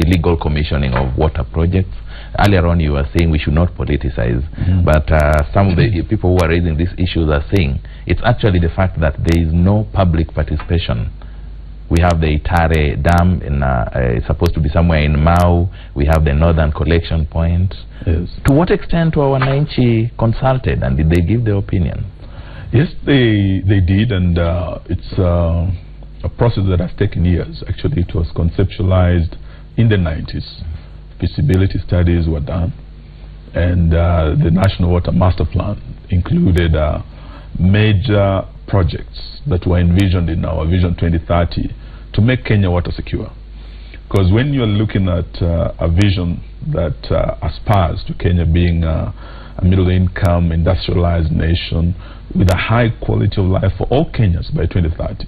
illegal commissioning of water projects. Earlier on you were saying we should not politicize, but some of the people who are raising these issues are saying it's actually the fact that there is no public participation. We have the Itare Dam, it's supposed to be somewhere in Mau. We have the Northern Collection Point. Yes. To what extent were Wananchi consulted, and did they give their opinion? Yes, they did, and it's a process that has taken years. Actually, it was conceptualized in the 90s. Feasibility studies were done, and the National Water Master Plan included major projects that were envisioned in our Vision 2030 to make Kenya water secure. Because when you're looking at a vision that aspires to Kenya being a middle-income, industrialized nation with a high quality of life for all Kenyans by 2030,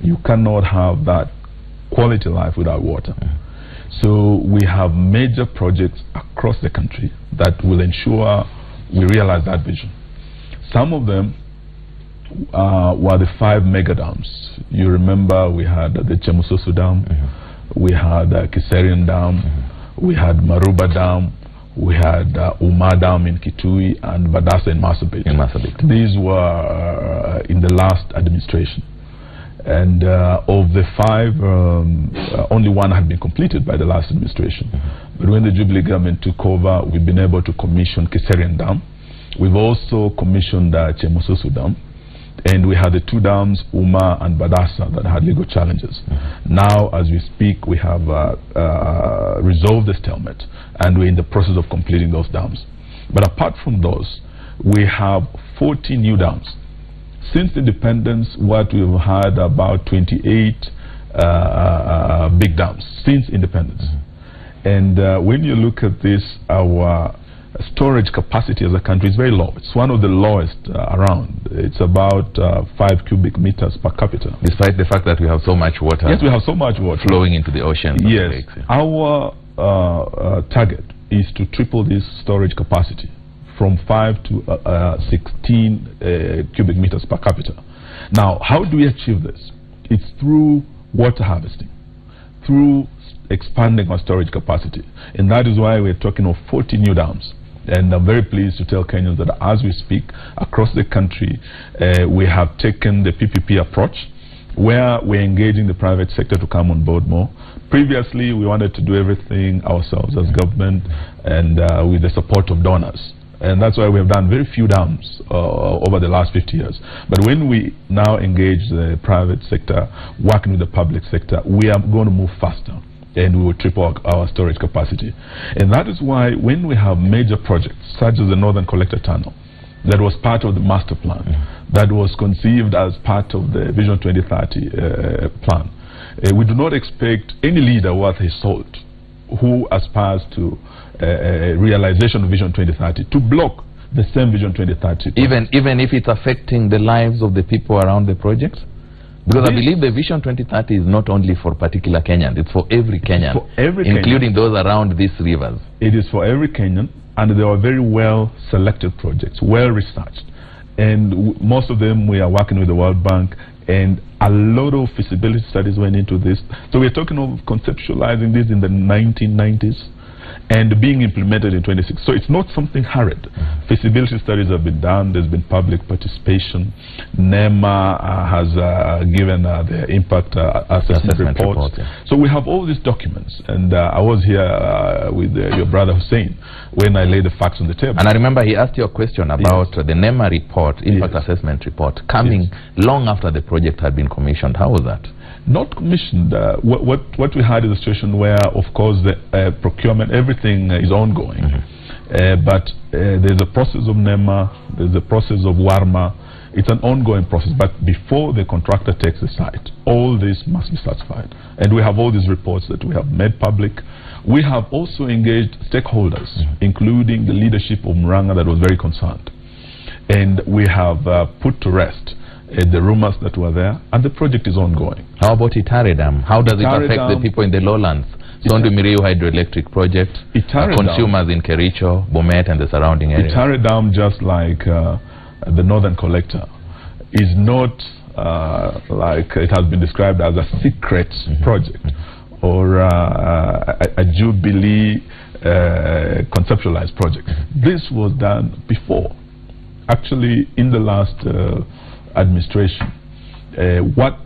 you cannot have that quality life without water. So we have major projects across the country that will ensure we realize that vision. Some of them were the 5 mega dams. You remember we had the Chemususu Dam, we had Kiserian Dam, we had Maruba Dam, we had Uma Dam in Kitui, and Badasa in Marsabit. These were in the last administration. And of the 5, only 1 had been completed by the last administration. But when the Jubilee government took over, we've been able to commission Kiserian Dam. We've also commissioned Chemususu Dam. And we had the 2 dams, Uma and Badasa, that had legal challenges. Now, as we speak, we have resolved the stalemate, and we're in the process of completing those dams. But apart from those, we have 14 new dams. Since independence, what we've had about 28 big dams since independence. And when you look at this, our storage capacity as a country is very low. It's one of the lowest around. It's about 5 cubic meters per capita. Despite the fact that we have so much water. Yes, we have so much water flowing into the ocean. Yes. Our target is to triple this storage capacity from 5 to 16 cubic meters per capita. Now, how do we achieve this? It's through water harvesting, through expanding our storage capacity. And that is why we're talking of 40 new dams. And I'm very pleased to tell Kenyans that as we speak, across the country, we have taken the PPP approach, where we're engaging the private sector to come on board more. Previously, we wanted to do everything ourselves as government and with the support of donors. And that's why we have done very few dams over the last 50 years. But when we now engage the private sector, working with the public sector, we are going to move faster, and we will triple our storage capacity. And that is why when we have major projects, such as the Northern Collector Tunnel, that was part of the master plan, that was conceived as part of the Vision 2030 plan, we do not expect any leader worth his salt who aspires to realization of Vision 2030 to block the same Vision 2030 plan. Even if it's affecting the lives of the people around the project? Because I believe the Vision 2030 is not only for particular Kenyan, it's for every Kenyan, including those around these rivers. It is for every Kenyan, and they are very well selected projects, well researched. And most of them we are working with the World Bank, and a lot of feasibility studies went into this. So we're talking of conceptualizing this in the 1990s and being implemented in 26. So it's not something hurried. Feasibility studies have been done. There's been public participation. NEMA has given the impact assessment reports. So we have all these documents. And I was here with your brother Hussein when I laid the facts on the table. And I remember he asked you a question about the NEMA report, impact assessment report, coming long after the project had been commissioned. How was that? Not commissioned. What we had is a situation where, of course, the procurement, everything is ongoing. But there's a process of NEMA, there's a process of WARMA. It's an ongoing process. But before the contractor takes the site, all this must be satisfied. And we have all these reports that we have made public. We have also engaged stakeholders, including the leadership of Murang'a that was very concerned. And we have put to rest the rumors that were there, and the project is ongoing. How about Itare Dam? How does it affect the people in the lowlands? Sondu Miriu hydroelectric project, consumers in Kericho, Bomet and the surrounding area. Itare Dam, just like the Northern Collector, is not like it has been described as a secret project or a Jubilee conceptualized project. This was done before. Actually, in the last administration, what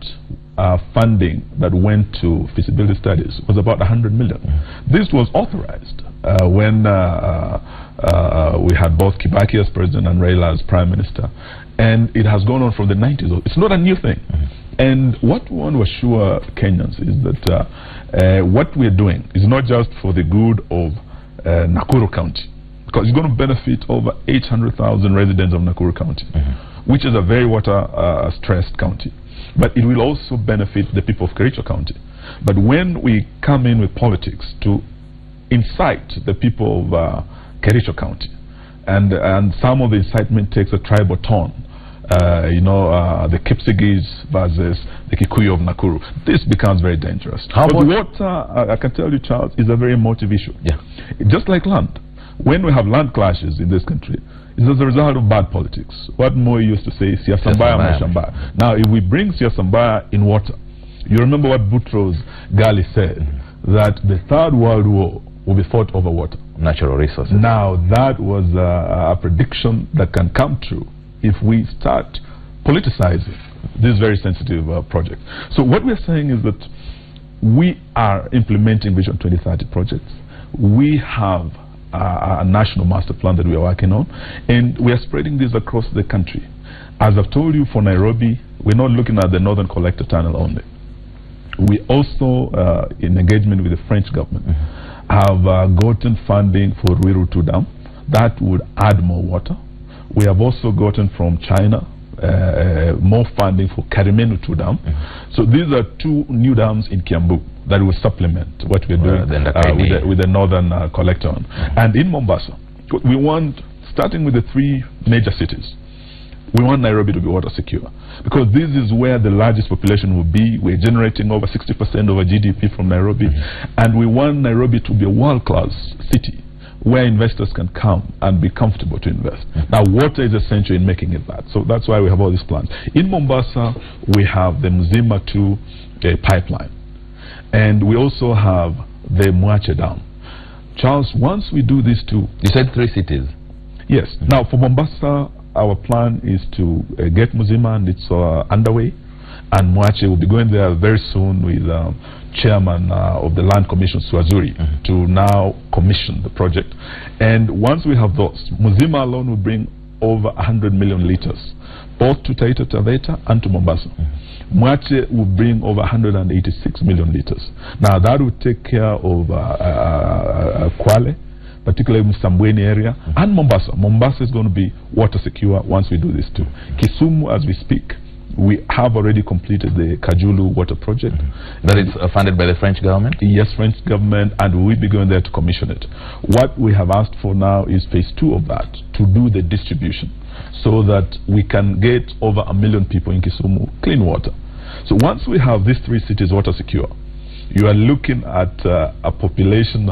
funding that went to feasibility studies was about 100 million. This was authorized when we had both Kibaki as president and Raila as prime minister, and it has gone on from the 90s. It's not a new thing. And what we want to assure Kenyans is that what we're doing is not just for the good of Nakuru County, because it's going to benefit over 800,000 residents of Nakuru County, which is a very water-stressed county. But it will also benefit the people of Kericho County. But when we come in with politics to incite the people of Kericho County, and some of the incitement takes a tribal tone, the Kipsigis versus the Kikuyu of Nakuru, this becomes very dangerous. But water, I can tell you, Charles, is a very emotive issue. Yeah. Just like land. When we have land clashes in this country, it's as a result of bad politics. What Moi used to say, siasa mbaya maisha mbaya. Now, if we bring siasa mbaya in water, you remember what Boutros Ghali said, that the Third World War will be fought over water. Natural resources. Now, that was a prediction that can come true if we start politicizing this very sensitive project. So what we're saying is that we are implementing Vision 2030 projects. We have a national master plan that we are working on, and we are spreading this across the country. As I've told you, for Nairobi, we're not looking at the Northern Collector Tunnel only. We also, in engagement with the French government, have gotten funding for Ruiru 2 Dam. That would add more water. We have also gotten from China more funding for Karimenu 2 Dam. So these are 2 new dams in Kiambu that will supplement what we're doing with the Northern Collector. And in Mombasa, we want, starting with the 3 major cities, we want Nairobi to be water secure, because this is where the largest population will be. We're generating over 60% of our GDP from Nairobi, and we want Nairobi to be a world-class city where investors can come and be comfortable to invest. Now, water is essential in making it that. So that's why we have all these plans. In Mombasa, we have the Mzima 2 pipeline. And we also have the Mwache Dam. Charles, once we do these 2... You said 3 cities. Yes. Now, for Mombasa, our plan is to get Mzima, and it's underway. And Mwache will be going there very soon with chairman of the Land Commission, Swazuri, to now commission the project. And once we have those, Mzima alone will bring over 100 million liters, both to Taita Taveta and to Mombasa. Mwache will bring over 186 million liters. Now, that will take care of Kwale, particularly in Msambweni area, and Mombasa. Mombasa is going to be water secure once we do this too. Kisumu, as we speak, we have already completed the Kajulu water project. That is funded by the French government? Yes, French government, and we'll be going there to commission it. What we have asked for now is phase 2 of that, to do the distribution, so that we can get over 1 million people in Kisumu clean water. So once we have these 3 cities water secure, you are looking at a population,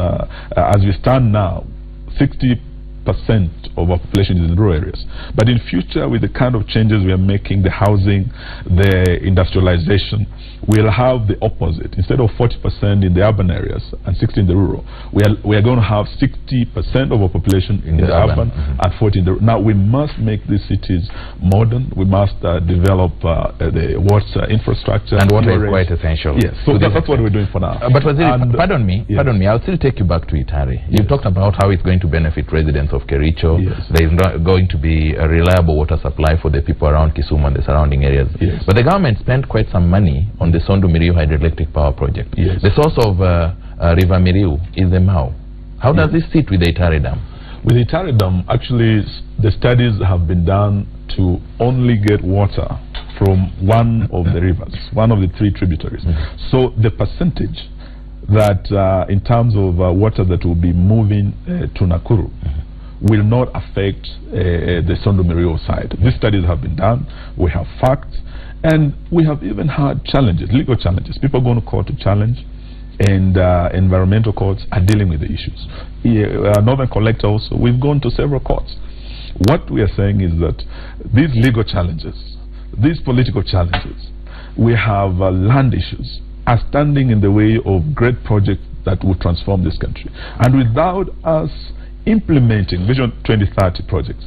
as we stand now, 60% of our population is in rural areas. But in future, with the kind of changes we are making, the housing, the industrialization, we'll have the opposite. Instead of 40% in the urban areas and 60% in the rural, we are going to have 60% of our population in the urban and 40% in the rural. Now, we must make these cities modern. We must develop the water infrastructure. And water is quite essential. Yes, so that's what we're doing for now. But Waziri, pardon me, I'll still take you back to Itare. You've talked about how it's going to benefit residents of Kericho. There is not going to be a reliable water supply for the people around Kisumu and the surrounding areas. But the government spent quite some money on the Sondu Miriu hydroelectric power project. The source of River Miriu is the Mau. How does this sit with the Itare Dam? With the Itare Dam, actually, the studies have been done to only get water from one of the rivers, one of the 3 tributaries. So the percentage that in terms of water that will be moving to Nakuru will not affect the Sondu Miriu side. These studies have been done. We have facts, and we have even had challenges, legal challenges. People are going to court to challenge, and environmental courts are dealing with the issues. Northern Collector also, we've gone to several courts. What we are saying is that these legal challenges, these political challenges, we have land issues, are standing in the way of great projects that will transform this country. And without us implementing Vision 2030 projects,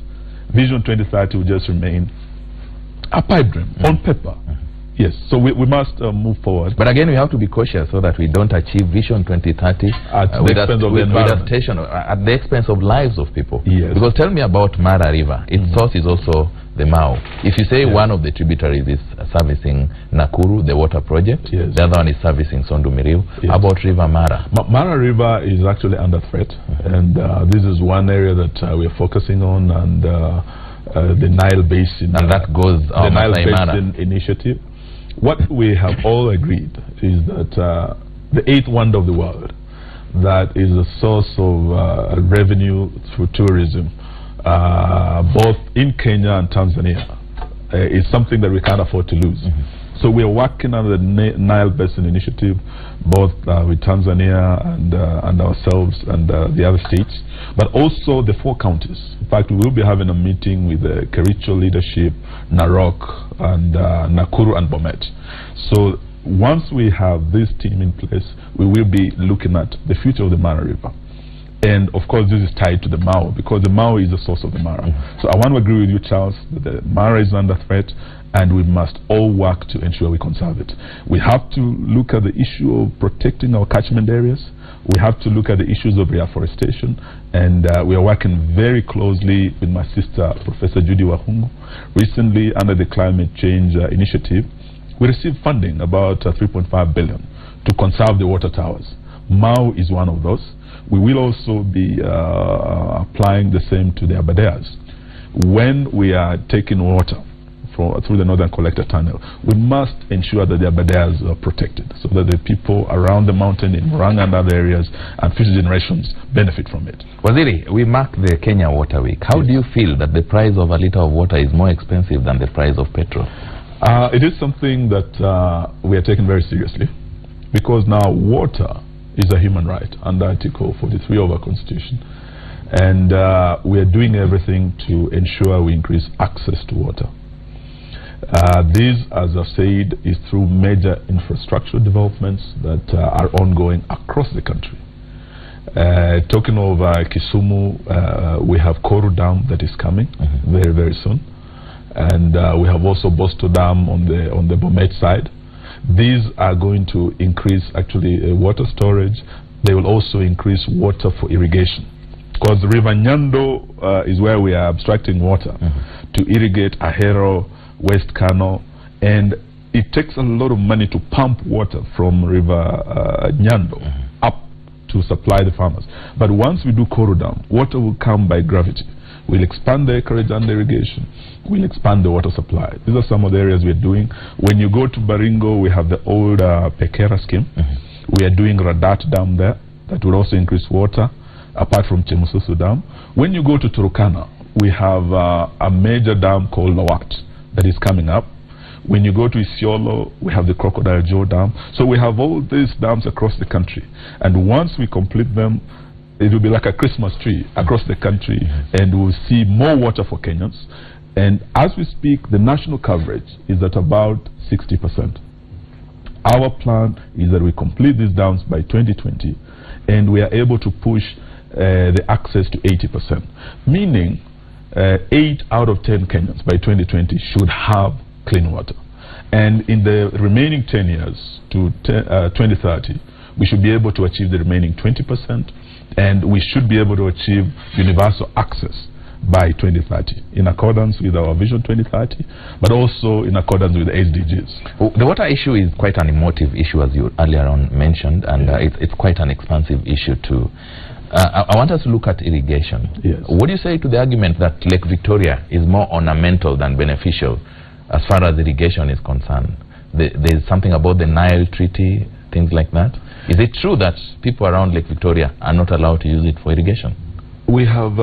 Vision 2030 will just remain a pipe dream on paper. Yes, so we must move forward. But again, we have to be cautious so that we don't achieve Vision 2030 at the expense of the environment. At the expense of lives of people. Yes. Because tell me about Mara River. Its source is also the Mau. If you say one of the tributaries is servicing Nakuru, the water project, the other one is servicing Sondu Miriu. How about River Mara? Mara River is actually under threat, and this is one area that we are focusing on, and the Nile Basin. And that goes the Nile Basin Initiative. What we have all agreed is that the eighth wonder of the world, that is a source of revenue through tourism, both in Kenya and Tanzania, is something that we can't afford to lose. So we are working on the Nile Basin Initiative, both with Tanzania and ourselves and the other states, but also the 4 counties. In fact, we will be having a meeting with the Kericho leadership, Narok, and Nakuru and Bomet. So once we have this team in place, we will be looking at the future of the Mara River. And of course, this is tied to the Mau, because the Mau is the source of the Mara. So I want to agree with you, Charles, that the Mara is under threat, and we must all work to ensure we conserve it. We have to look at the issue of protecting our catchment areas. We have to look at the issues of reforestation, and we are working very closely with my sister, Professor Judy Wahungu. Recently, under the Climate Change Initiative, we received funding, about 3.5 billion, to conserve the water towers. Mau is one of those. We will also be applying the same to the Abadeas. When we are taking water through the Northern Collector Tunnel, we must ensure that the Abadeas are protected, so that the people around the mountain in Murang'a and other areas and future generations benefit from it. Waziri, we mark the Kenya Water Week. How do you feel that the price of a liter of water is more expensive than the price of petrol? It is something that we are taking very seriously, because now water is a human right under Article 43 of our Constitution, and we are doing everything to ensure we increase access to water. This, as I've said, is through major infrastructure developments that are ongoing across the country. Talking of Kisumu, we have Koru Dam that is coming very, very soon, and we have also Bosto Dam on the Bomet side. These are going to increase actually water storage. They will also increase water for irrigation, because the River Nyando is where we are abstracting water to irrigate Ahero, West Kano, and it takes a lot of money to pump water from River Nyando up to supply the farmers. But once we do Koru Dam, water will come by gravity. We'll expand the acreage under irrigation. We'll expand the water supply. These are some of the areas we're doing. When you go to Baringo, we have the old Pekera scheme. We are doing Radat Dam there. That will also increase water, apart from Chemususu Dam. When you go to Turkana, we have a major dam called Lawat that is coming up. When you go to Isiolo, we have the Crocodile Joe Dam. So we have all these dams across the country. And once we complete them, it will be like a Christmas tree across the country, and we'll see more water for Kenyans. And as we speak, the national coverage is at about 60%. Our plan is that we complete these dams by 2020, and we are able to push the access to 80%, meaning 8 out of 10 Kenyans by 2020 should have clean water. And in the remaining 10 years to 2030, we should be able to achieve the remaining 20%, and we should be able to achieve universal access by 2030, in accordance with our Vision 2030, but also in accordance with the SDGs. The water issue is quite an emotive issue, as you earlier on mentioned, and it's quite an expansive issue too. I want us to look at irrigation. Yes. What do you say to the argument that Lake Victoria is more ornamental than beneficial as far as irrigation is concerned? There's something about the Nile Treaty, things like that. Is it true that people around Lake Victoria are not allowed to use it for irrigation? We have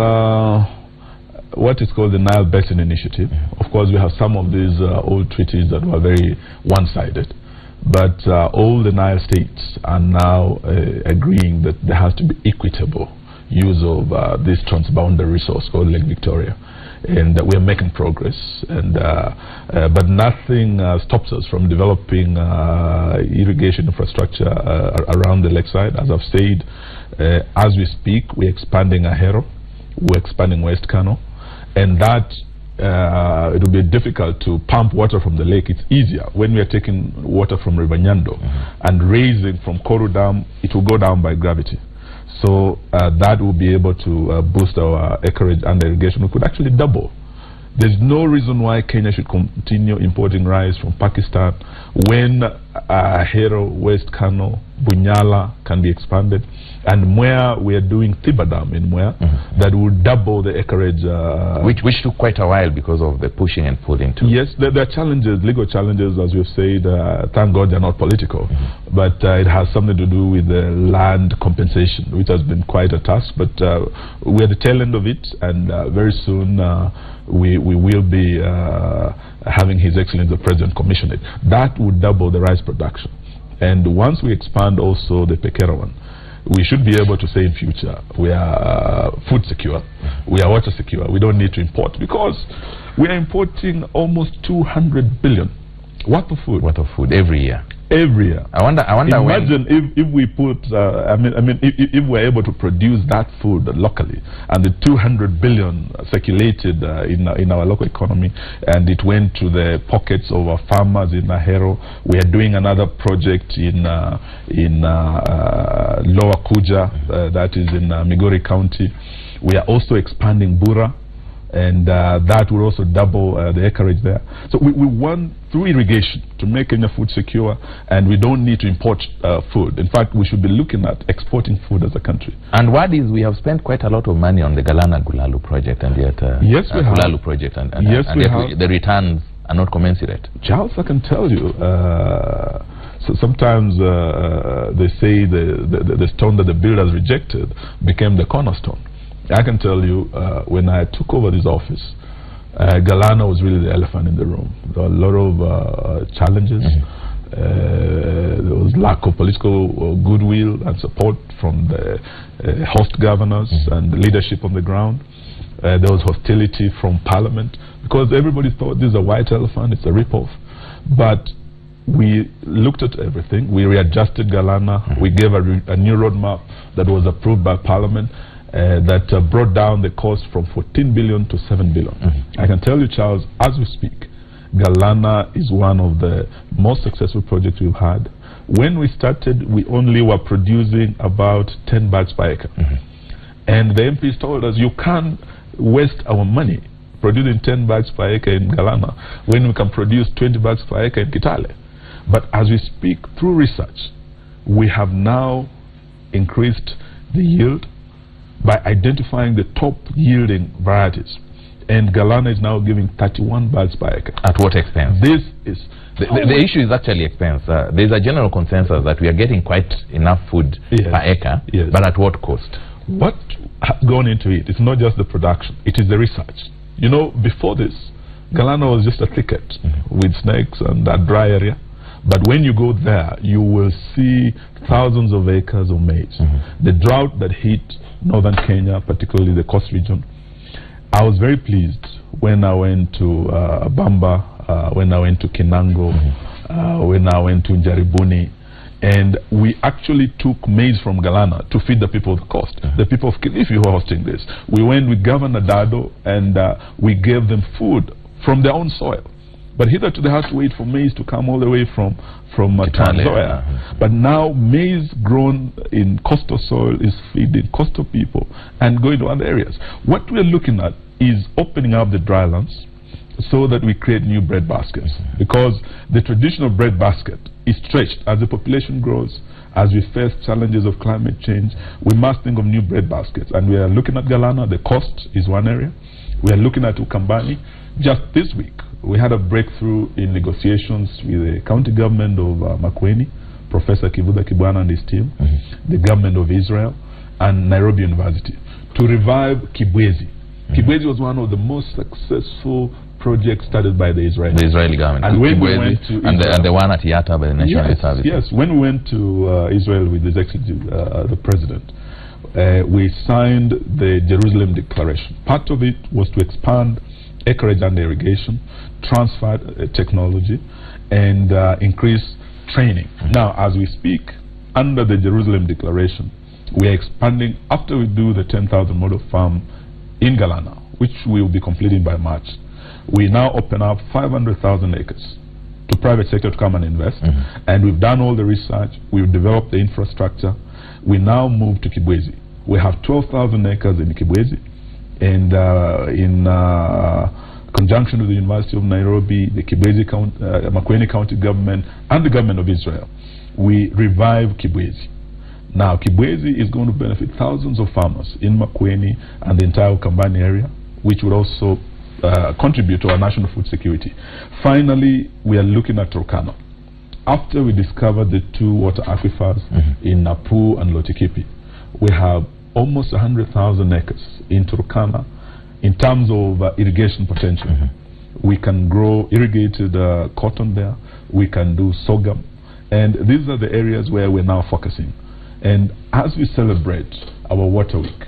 what is called the Nile Basin Initiative. Of course, we have some of these old treaties that were very one-sided. But all the Nile states are now agreeing that there has to be equitable use of this transboundary resource called Lake Victoria. and we are making progress. And but nothing stops us from developing irrigation infrastructure around the lakeside. As I've said, as we speak, we're expanding Ahero, we're expanding West Kano, and that it will be difficult to pump water from the lake. It's easier when we are taking water from River Nyando and raising from Koru Dam. It will go down by gravity. So that will be able to boost our acreage under irrigation. We could actually double. There's no reason why Kenya should continue importing rice from Pakistan when Ahero, West Kano, Bunyala can be expanded, and where we are doing Thiba Dam in Mwea, that will double the acreage. Which took quite a while because of the pushing and pulling too. Yes, there are challenges, legal challenges, as we've said. Thank God they're not political, but it has something to do with the land compensation, which has been quite a task. But we're at the tail end of it, and very soon we will be having His Excellency the President commission it. That would double the rice production. And once we expand also the Pekera one, we should be able to say in future we are food secure, we are water secure. We don't need to import, because we are importing almost 200 billion worth of food every year. Every year. I wonder. Imagine if we put. If we're able to produce that food locally, and the 200 billion circulated in our local economy, and it went to the pockets of our farmers in Ahero. We are doing another project in Lower Kuja, that is in Migori County. We are also expanding Bura, and that will also double the acreage there. So we want, through irrigation, to make Kenya food secure, and we don't need to import food. In fact, we should be looking at exporting food as a country. And what is, we have spent quite a lot of money on the Galana Gulalu project, and yet yes, we have. Gulalu project, and yes, we yet have. The returns are not commensurate. Charles, I can tell you, so sometimes they say the stone that the builders rejected became the cornerstone. I can tell you, when I took over this office, Galana was really the elephant in the room. There were a lot of challenges. There was lack of political goodwill and support from the host governors and the leadership on the ground. There was hostility from Parliament, because everybody thought this is a white elephant, it's a rip-off. But we looked at everything. We readjusted Galana. We gave a new roadmap that was approved by Parliament. That brought down the cost from 14 billion to 7 billion. I can tell you, Charles, as we speak, Galana is one of the most successful projects we've had. When we started, we only were producing about 10 bags per acre. And the MPs told us, you can't waste our money producing 10 bags per acre in Galana when we can produce 20 bags per acre in Kitale. But as we speak, through research, we have now increased the yield by identifying the top yielding varieties, and Galana is now giving 31 bags per acre. At what expense? This is the issue is actually expense. There's a general consensus that we are getting quite enough food per acre, but at what cost? What has gone into it? It's not just the production; it is the research. You know, before this, Galana was just a thicket with snakes and that dry area. But when you go there, you will see thousands of acres of maize. The drought that hit northern Kenya, particularly the coast region, I was very pleased when I went to Bamba, when I went to Kinango, when I went to Njaribuni, and we actually took maize from Galana to feed the people of the coast, the people of Kilifi who are hosting this. We went with Governor Dado, and we gave them food from their own soil. But hitherto they have to wait for maize to come all the way from Tanzania. But now maize grown in coastal soil is feeding coastal people and going to other areas. What we're looking at is opening up the drylands so that we create new bread baskets. Because the traditional bread basket is stretched as the population grows, as we face challenges of climate change. We must think of new bread baskets. And we are looking at Galana. The coast is one area. We are looking at Ukambani. Just this week, we had a breakthrough in negotiations with the county government of Makueni, Professor Kivuda Kibwana and his team, the government of Israel, and Nairobi University, to revive Kibwezi. Kibwezi was one of the most successful projects started by the Israeli government. And when we went to Israel, and the one at Yatta by the National Service. Yes, when we went to Israel with His Excellency the President, we signed the Jerusalem Declaration. Part of it was to expand acreage under irrigation, transfer technology, and increase training. Now, as we speak, under the Jerusalem Declaration, we are expanding. After we do the 10,000 model farm in Galana, which we will be completing by March, we now open up 500,000 acres to private sector to come and invest. And we've done all the research, we've developed the infrastructure. We now move to Kibwezi. We have 12,000 acres in Kibwezi, and in conjunction with the University of Nairobi, the Kibwezi County, Makueni County government, and the government of Israel, we revive Kibwezi. Now, Kibwezi is going to benefit thousands of farmers in Makueni and the entire Ukambani area, which would also contribute to our national food security. Finally, we are looking at Turkana. After we discovered the two water aquifers in Napu and Lotikipi, we have almost 100,000 acres in Turkana in terms of irrigation potential. We can grow irrigated cotton there, we can do sorghum, and these are the areas where we're now focusing. And as we celebrate our Water Week,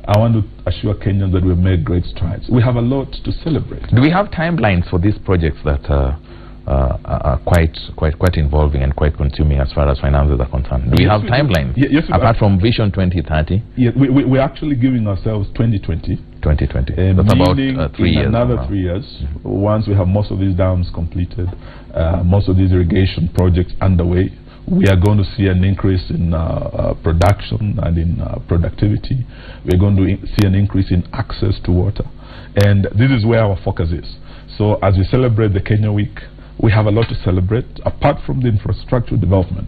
I want to assure Kenyans that we've made great strides. We have a lot to celebrate. Do we have timelines for these projects that are quite involving and quite consuming as far as finances are concerned? Do we have timelines? Yes, apart from Vision 2030? Yeah, we're actually giving ourselves 2020. 2020. That's about 3 years. Another 3 years, once we have most of these dams completed, most of these irrigation projects underway, we are going to see an increase in production and in productivity. We're going to see an increase in access to water. And this is where our focus is. So as we celebrate the Kenya Week, we have a lot to celebrate. Apart from the infrastructure development,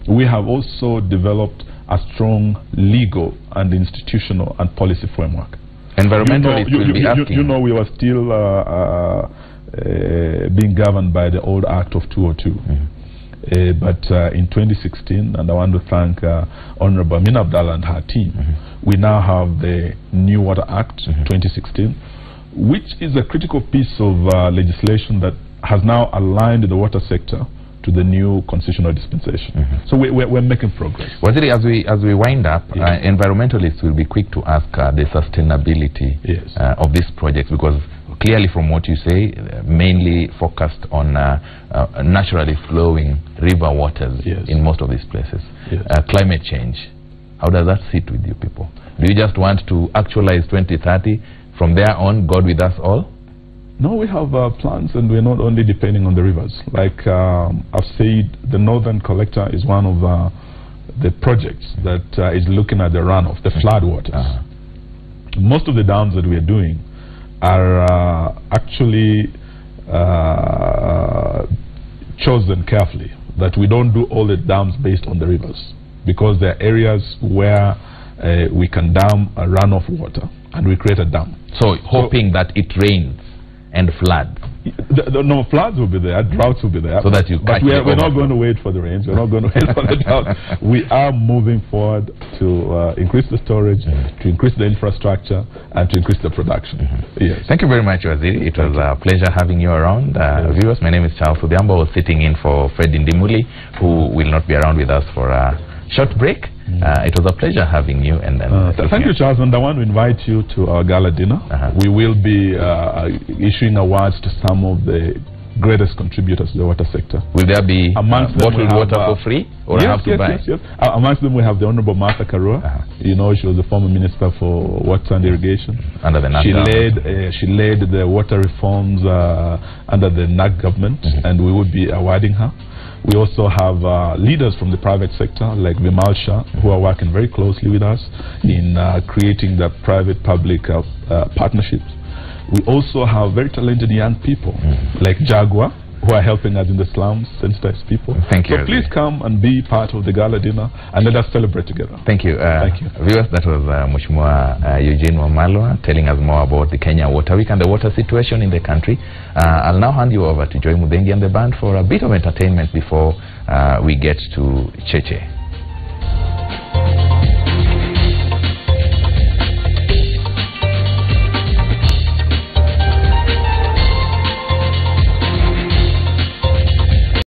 we have also developed a strong legal and institutional and policy framework. Environmentalists will be asking. You know, we were still being governed by the old Act of 202. But in 2016, and I want to thank Honorable Amina Abdallah and her team, we now have the New Water Act 2016, which is a critical piece of legislation that has now aligned the water sector to the new constitutional dispensation. So we're making progress. Waziri, as we wind up, environmentalists will be quick to ask the sustainability of this project, because clearly from what you say, mainly focused on naturally flowing river waters in most of these places. Climate change, how does that sit with you people? Do you just want to actualize 2030? From there on, God with us all? No, we have plans, and we're not only depending on the rivers. Like I've said, the Northern Collector is one of the projects that is looking at the runoff, the flood waters. Most of the dams that we are doing are actually chosen carefully, that we don't do all the dams based on the rivers, because there are areas where we can dam a runoff water and we create a dam. So hoping that it rains and floods. No, floods will be there, droughts will be there. So that you but we're not going to wait for the rains, we're not going to wait for the drought. We are moving forward to increase the storage, to increase the infrastructure, and to increase the production. Yes. Thank you very much, Waziri. It was a pleasure having you around. Viewers, my name is Charles Odhiambo. I was sitting in for Fred Ndimuli, who will not be around with us for a short break. It was a pleasure having you. And thank you, Charles, and I want to invite you to our gala dinner. We will be issuing awards to some of the greatest contributors to the water sector. Will there be bottled water for free, or I have to buy? Yes. Amongst them we have the Honorable Martha Karua. You know, she was the former Minister for Water and Irrigation. Under the NAC she led the water reforms under the NAC government, and we would be awarding her. We also have leaders from the private sector like Vimal Shah, who are working very closely with us in creating the private-public partnerships. We also have very talented young people like Jaguar, who are helping us in the slums, sensitized people. Thank you. So please come and be part of the gala dinner, and let us celebrate together. Thank you. Thank you. Viewers, that was Mheshimiwa Eugene Wamalwa telling us more about the Kenya Water Week and the water situation in the country. I'll now hand you over to Joy Mudengi and the band for a bit of entertainment before we get to Cheche.